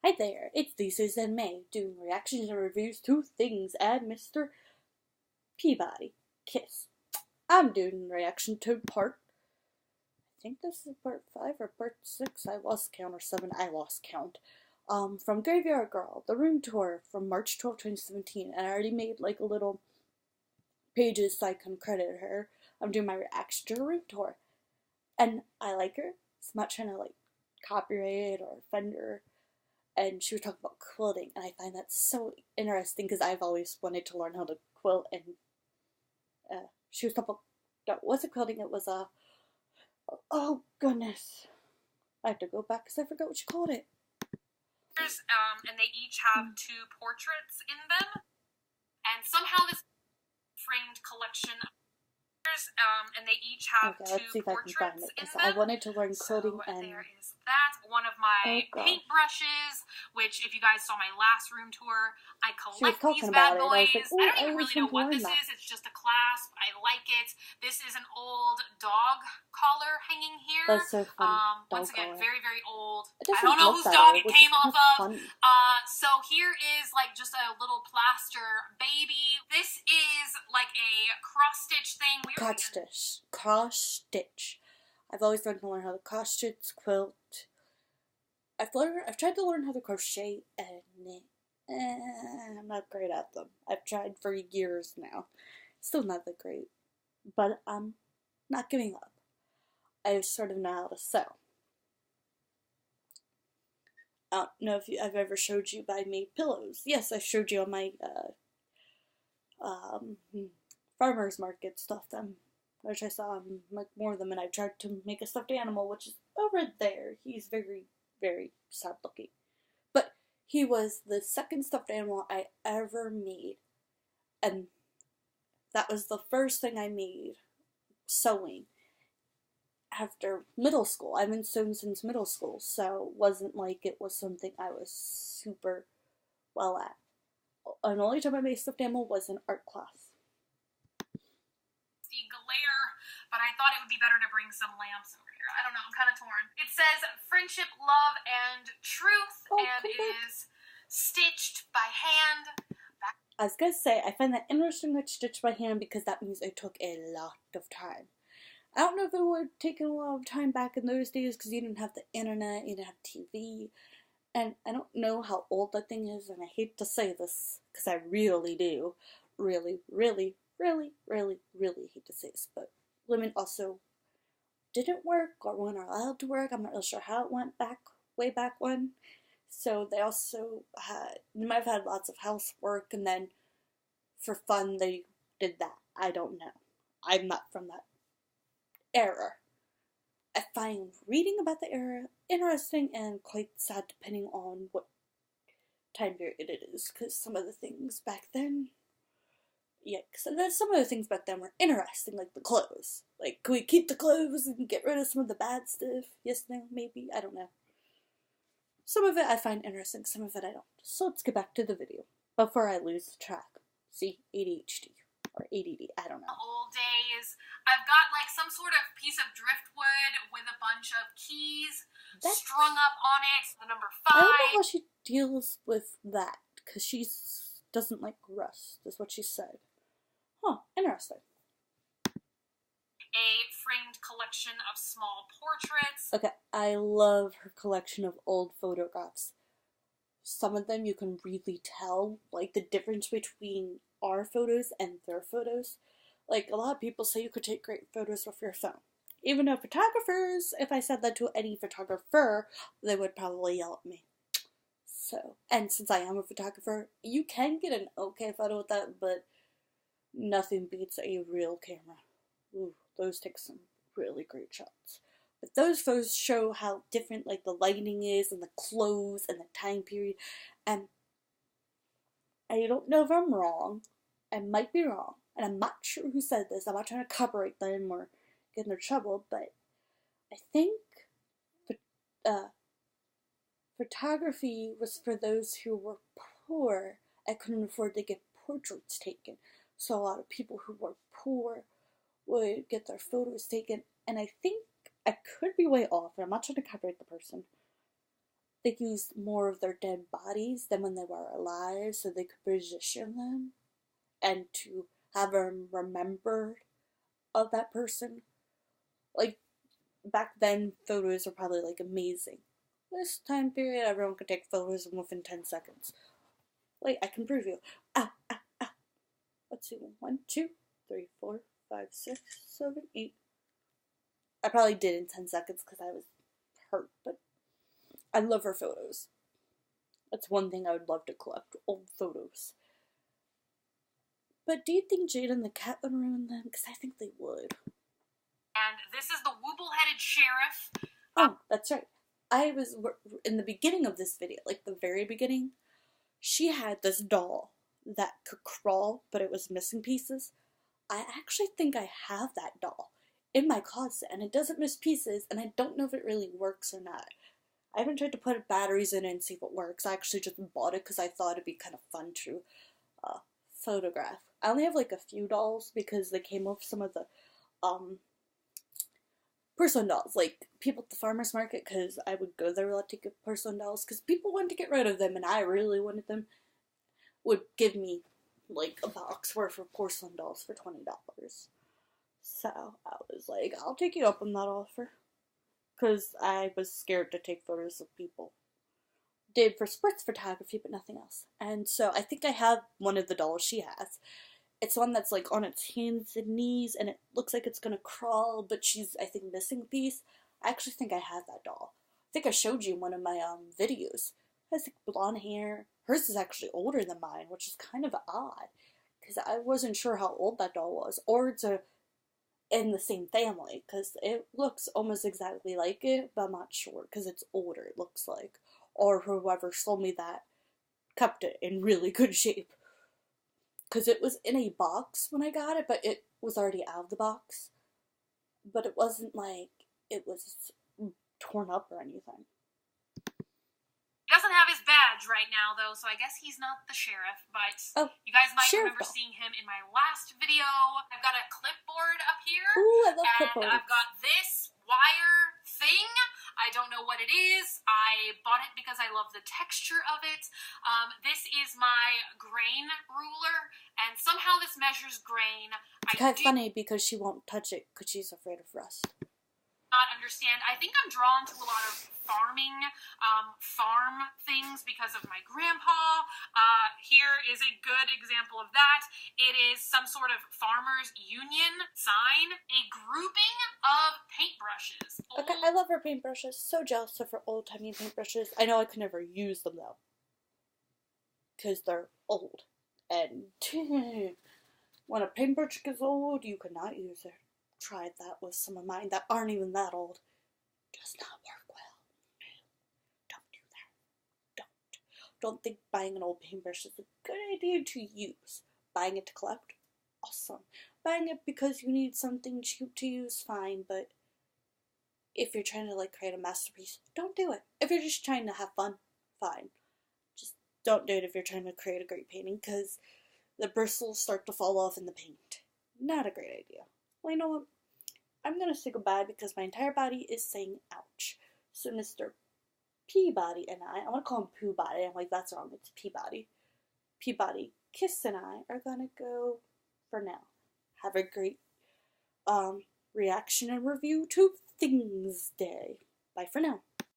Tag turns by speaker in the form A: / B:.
A: Hi there, it's the Susanna May, doing reactions and reviews to things and Mr. Peabody. Kiss. I'm doing reaction to I think this is part 5 or part 6, I lost count, or 7, I lost count. From Graveyard Girl, the room tour from March 12, 2017, and I already made like a little pages so I can credit her. I'm doing my reaction to the room tour. And I like her. It's not trying to like copyright or offend her. And she was talking about quilting, and I find that so interesting because I've always wanted to learn how to quilt. And she was talking about, wasn't quilting, it was oh goodness, I have to go back because I forgot what she called it.
B: And they each have 2 portraits in them, and somehow this framed collection and they each have
A: okay, let's see if I can find it, because I wanted to learn quilting.
B: So
A: and
B: there is that. One of my paintbrushes, which if you guys saw my last room tour, I collect these bad boys. I don't even really know what this is. It's just a clasp. I like it. This is an old dog collar hanging here.
A: That's so funny.
B: Once again, very, very old.
A: I
B: don't know whose dog it came off of.
A: Funny.
B: So here is like just a little plaster baby. This is like a cross-stitch thing.
A: Cross stitch. I've always wanted to learn how to cross stitch, quilt. I've tried to learn how to crochet, and I'm not great at them. I've tried for years now. Still not that great. But I'm not giving up. I sort of know how to sew. I don't know if I've ever showed you, but I made pillows. Yes, I showed you on my farmer's market stuff. Which I saw like more of them, and I tried to make a stuffed animal, which is over there. He's very, very sad looking. But he was the second stuffed animal I ever made. And that was the first thing I made sewing after middle school. I've been sewing since middle school, so it wasn't like it was something I was super well at. And the only time I made stuffed animal was in art class.
B: Glare, but I thought it would be better to bring some lamps over here. I don't know, I'm kind of torn. It says friendship, love, and truth, and it is stitched by hand.
A: I was gonna say, I find that interesting that stitched by hand because that means it took a lot of time. I don't know if it would have taken a lot of time back in those days because you didn't have the internet, you didn't have TV, and I don't know how old that thing is, and I hate to say this because I really do. Really hate to say this, but women also didn't work or weren't allowed to work. I'm not really sure how it went way back when. So they also might have had lots of housework, and then for fun they did that. I don't know. I'm not from that era. I find reading about the era interesting and quite sad depending on what time period it is, because some of the things back then, some of the things back then were interesting, like the clothes. Like, can we keep the clothes and get rid of some of the bad stuff? Yes, no, maybe, I don't know. Some of it I find interesting, some of it I don't. So let's get back to the video before I lose the track. See, ADHD or ADD, I don't know.
B: Old days. I've got like some sort of piece of driftwood with a bunch of keys strung up on it. The number 5.
A: I don't know how she deals with that, because she doesn't like rust, is what she said. Huh, interesting.
B: A framed collection of small portraits.
A: Okay, I love her collection of old photographs. Some of them you can really tell, like, the difference between our photos and their photos. Like, a lot of people say you could take great photos with your phone. Even though photographers, if I said that to any photographer, they would probably yell at me. So, and since I am a photographer, you can get an okay photo with that, but nothing beats a real camera. Ooh, those take some really great shots. But those photos show how different, like, the lighting is, and the clothes, and the time period. And I don't know if I'm wrong. I might be wrong. And I'm not sure who said this. I'm not trying to copyright them or get in their trouble. But I think photography was for those who were poor and couldn't afford to get portraits taken. So a lot of people who were poor would get their photos taken. And I think, I could be way off, and I'm not trying to copyright the person, they used more of their dead bodies than when they were alive, so they could position them and to have them remembered of that person. Like, back then, photos were probably, like, amazing. This time period, everyone could take photos within 10 seconds. Wait, I can prove you. Let's see. 1, 2, 3, 4, 5, 6, 7, 8. I probably did in 10 seconds because I was hurt, but I love her photos. That's one thing I would love to collect, old photos. But do you think Jade and the cat would ruin them? Because I think they would.
B: And this is the wooble-headed sheriff.
A: Oh, that's right. I was, in the beginning of this video, like the very beginning, she had this doll that could crawl, but it was missing pieces. I actually think I have that doll in my closet, and it doesn't miss pieces, and I don't know if it really works or not. I haven't tried to put batteries in it and see if it works. I actually just bought it because I thought it'd be kind of fun to photograph. I only have like a few dolls because they came with some of the porcelain dolls, like people at the farmer's market, because I would go there a lot to get porcelain dolls because people wanted to get rid of them and I really wanted them, would give me like a box worth of porcelain dolls for $20. So I was like, I'll take you up on that offer, because I was scared to take photos of people. Did for sports photography, but nothing else. And so I think I have one of the dolls she has. It's one that's like on its hands and knees, and it looks like it's gonna crawl, but she's, I think, missing a piece. I actually think I have that doll. I think I showed you in one of my videos. It has like blonde hair. Hers is actually older than mine, which is kind of odd, because I wasn't sure how old that doll was, or it's in the same family, because it looks almost exactly like it, but I'm not sure, because it's older, it looks like. Or whoever sold me that kept it in really good shape. Because it was in a box when I got it, but it was already out of the box. But it wasn't like it was torn up or anything.
B: He doesn't have his badge right now, though, so I guess he's not the sheriff, but you guys might remember seeing him in my last video. I've got a clipboard up here.
A: Ooh, I love clipboards.
B: And I've got this wire thing. I don't know what it is. I bought it because I love the texture of it. This is my grain ruler, and somehow this measures grain.
A: It's kind of funny because she won't touch it because she's afraid of rust.
B: Not understand. I think I'm drawn to a lot of farming, farm things because of my grandpa. Here is a good example of that. It is some sort of farmers union sign, a grouping of paintbrushes.
A: Okay, I love her paintbrushes. So jealous of her old-timey paintbrushes. I know I could never use them though, because they're old. And when a paintbrush gets old, you cannot use it. Tried that with some of mine that aren't even that old. Does not work well. No, don't do that. Don't think buying an old paintbrush is a good idea to use. Buying it to collect, awesome. Buying it because you need something cheap to use, fine, but if you're trying to like create a masterpiece, don't do it. If you're just trying to have fun, fine. Just don't do it if you're trying to create a great painting, because the bristles start to fall off in the paint. Not a great idea. Well, you know what? I'm going to say goodbye because my entire body is saying ouch. So Mr. Peabody and I want to call him Pooh Body. I'm like, that's wrong. It's Peabody. Peabody, Kiss, and I are going to go for now. Have a great reaction and review to Things Day. Bye for now.